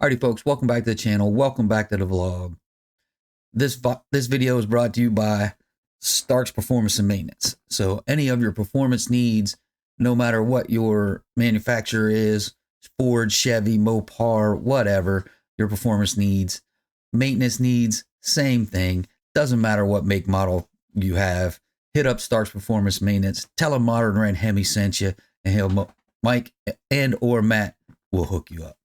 Alrighty, folks, welcome back to the channel. Welcome back to the vlog. This video is brought to you by Starck's Performance and Maintenance. So any of your performance needs, no matter what your manufacturer is, Ford, Chevy, Mopar, whatever, your performance needs, maintenance needs, same thing. Doesn't matter what make model you have. Hit up Starck's Performance Maintenance. Tell them Modern Rent Hemi sent you, and Mike and or Matt will hook you up.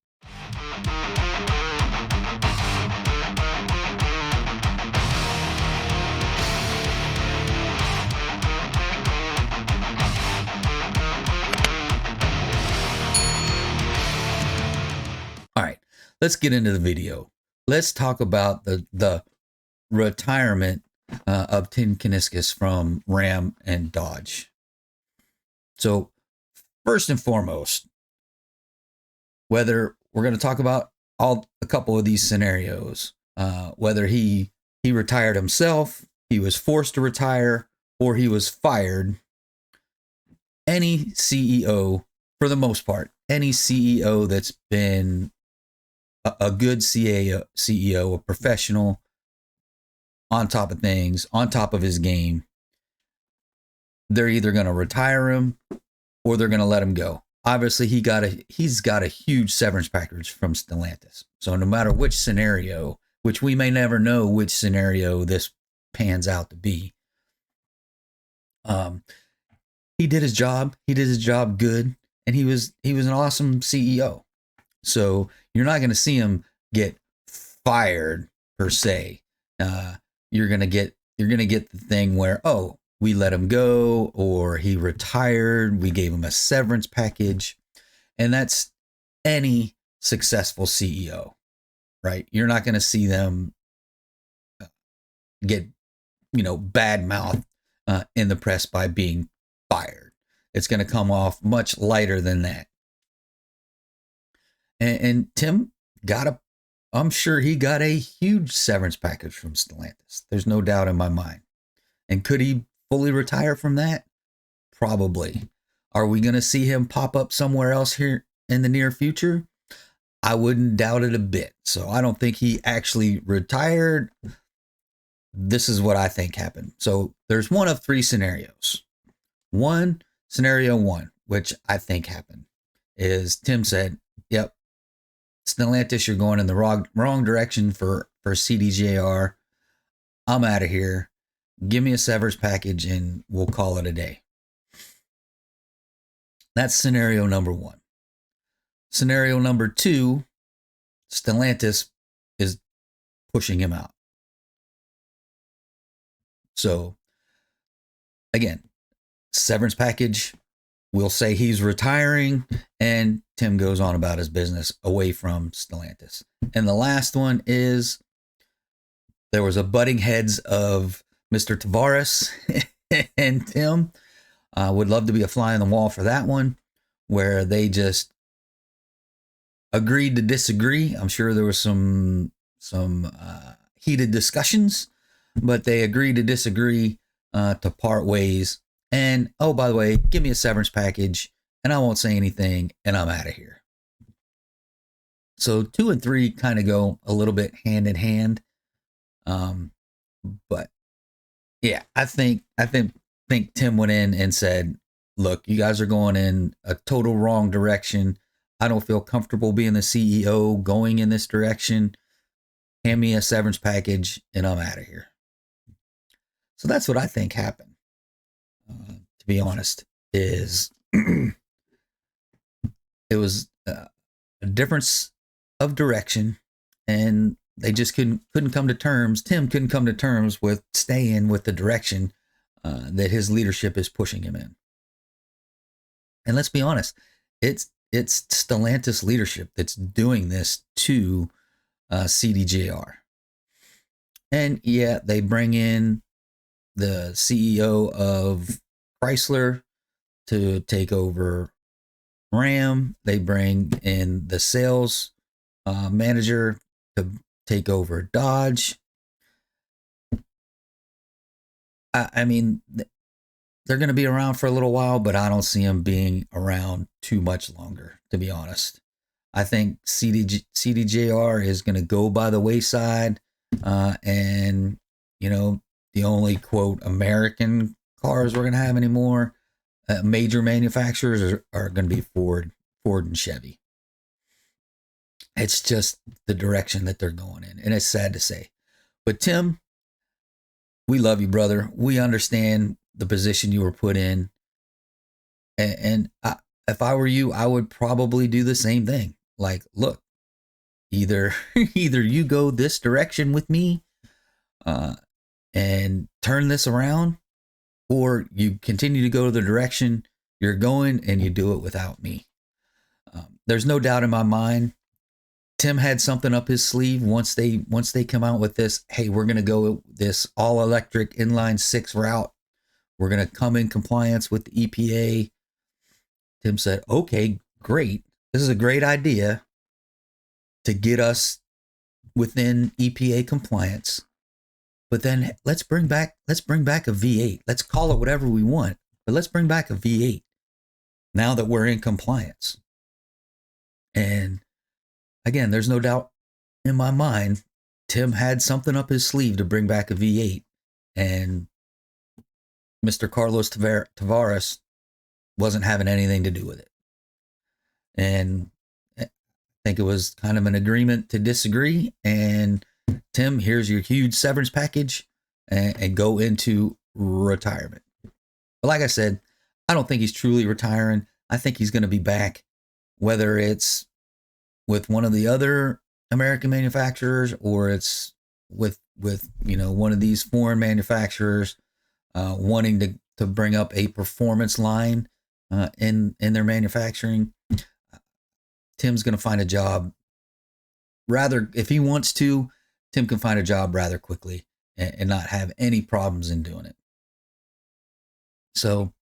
All right, let's get into the video. Let's talk about the retirement of Tim Kuniskis from Ram and Dodge. So first and foremost, whether we're going to talk about a couple of these scenarios, whether he retired himself, he was forced to retire, or he was fired, any CEO, for the most part, any CEO that's been a good CEO, a professional, on top of things, on top of his game, they're either going to retire him or they're going to let him go. Obviously, he's got a huge severance package from Stellantis. So no matter which scenario, which we may never know which scenario this pans out to be, he did his job. He did his job good, and he was an awesome CEO. So you're not going to see him get fired per se. You're going to get the thing where, oh, we let him go, or he retired, we gave him a severance package. And that's any successful CEO, right? You're not going to see them get, bad mouth in the press by being fired. It's going to come off much lighter than that. And Tim I'm sure he got a huge severance package from Stellantis. There's no doubt in my mind. And could he fully retire from that? Probably. Are we going to see him pop up somewhere else here in the near future? I wouldn't doubt it a bit. So I don't think he actually retired. This is what I think happened. So there's one of three scenarios. Scenario one, which I think happened, is Tim said, yep, Stellantis, you're going in the wrong direction for CDJR. I'm out of here. Give me a severance package and we'll call it a day. That's scenario number one. Scenario number two, Stellantis is pushing him out. So again, severance package, we'll say he's retiring, and Tim goes on about his business away from Stellantis. And the last one is there was a butting heads of Mr. Tavares and Tim. Would love to be a fly on the wall for that one, where they just agreed to disagree. I'm sure there was some heated discussions, but they agreed to disagree to part ways. And, oh, by the way, give me a severance package and I won't say anything and I'm out of here. So 2 and 3 kind of go a little bit hand in hand. But yeah, I think Tim went in and said, look, you guys are going in a total wrong direction. I don't feel comfortable being the CEO going in this direction. Hand me a severance package and I'm out of here. So that's what I think happened. To be honest, is it was a difference of direction, and they just couldn't come to terms. Tim couldn't come to terms with staying with the direction that his leadership is pushing him in. And let's be honest, it's Stellantis leadership that's doing this to CDJR. And yeah, they bring in the CEO of Chrysler to take over Ram. They bring in the sales manager to take over Dodge. I mean, they're going to be around for a little while, but I don't see them being around too much longer, to be honest. I think CDJR is going to go by the wayside. And, you know, the only, quote, American cars we're going to have anymore, major manufacturers are going to be Ford and Chevy. It's just the direction that they're going in. And it's sad to say. But Tim, we love you, brother. We understand the position you were put in. And if I were you, I would probably do the same thing. Like, look, either you go this direction with me and turn this around, or you continue to go the direction you're going and you do it without me. There's no doubt in my mind, Tim had something up his sleeve once they come out with this. Hey, we're going to go this all electric inline 6 route. We're going to come in compliance with the EPA. Tim said, okay, great. This is a great idea to get us within EPA compliance. But then let's bring back a V8. Let's call it whatever we want, but let's bring back a V8 now that we're in compliance. And again, there's no doubt in my mind, Tim had something up his sleeve to bring back a V8, and Mr. Carlos Tavares wasn't having anything to do with it. And I think it was kind of an agreement to disagree. And Tim, here's your huge severance package and go into retirement. But like I said, I don't think he's truly retiring. I think he's going to be back, whether it's with one of the other American manufacturers or it's with you know, one of these foreign manufacturers wanting to bring up a performance line in their manufacturing. Tim's going to find a job rather, if he wants to, Tim can find a job rather quickly and not have any problems in doing it. So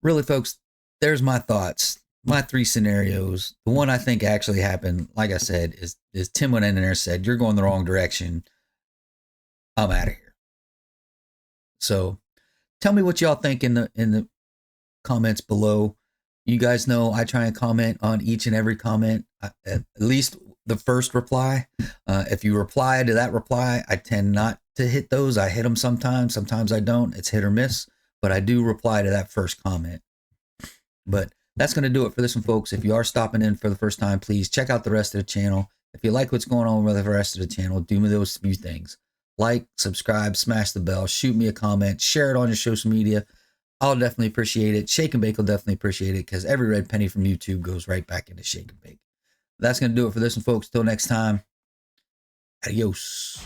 really, folks, there's my thoughts, my 3 scenarios. The one I think actually happened, like I said, is Tim went in there and said, you're going the wrong direction. I'm out of here. So tell me what y'all think in the comments below. You guys know I try and comment on each and every comment, at least the first reply. If you reply to that reply, I tend not to hit those. I hit them sometimes I don't. It's hit or miss, but I do reply to that first comment. But that's going to do it for this one, folks. If you are stopping in for the first time, please check out the rest of the channel. If you like what's going on with the rest of the channel, do me those few things. Like, subscribe, smash the bell, shoot me a comment, share it on your social media. I'll definitely appreciate it. Shake and Bake will definitely appreciate it, because every red penny from YouTube goes right back into Shake and Bake. That's going to do it for this one, folks. Till next time, adios.